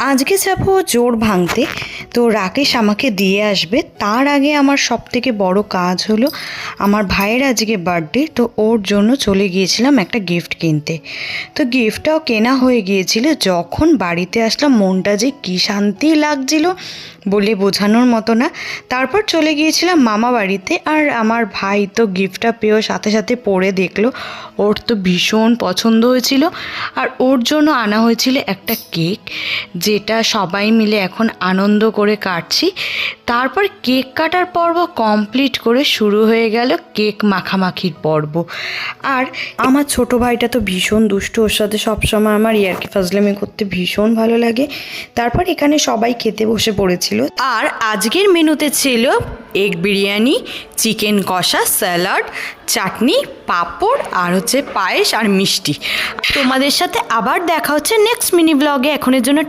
আজকে যাব জোর ভাঙতে। তো রাকেশ আমাকে দিয়ে আসবে। তার আগে আমার সবথেকে বড় কাজ হলো, আমার ভাইয়ের আজকে বার্থডে, তো ওর জন্য চলে গিয়েছিলাম একটা গিফট কিনতে। তো গিফটটাও কেনা হয়ে গিয়েছিল। যখন বাড়িতে আসলাম মনটা যে কী শান্তি লাগছিল বলে বোঝানোর মতো না। তারপর চলে গিয়েছিলাম মামা বাড়িতে। আর আমার ভাই তো গিফটটা পেয়েও সাথে সাথে পরে দেখলো, ওর তো ভীষণ পছন্দ হয়েছিল। আর ওর জন্য আনা হয়েছিল একটা কেক, যেটা সবাই মিলে এখন আনন্দ করে কাটছি। তারপর কেক কাটার পর্ব কমপ্লিট করে শুরু হয়ে গেল কেক মাখামাখির পর্ব। আর আমার ছোট ভাইটা তো ভীষণ দুষ্ট, ওর সাথে সবসময় আমার ইয়ার্কি ফাজলামি করতে ভীষণ ভালো লাগে। তারপর এখানে সবাই খেতে বসে পড়েছিল। আর আজকের মেনুতে ছিল এগ বিরিয়ানি, চিকেন কষা, স্যালাড, চাটনি, পাঁপড় আর হচ্ছে পায়েস আর মিষ্টি। তোমাদের সাথে আবার দেখা হচ্ছে নেক্সট মিনি ব্লগে। এখনের জন্য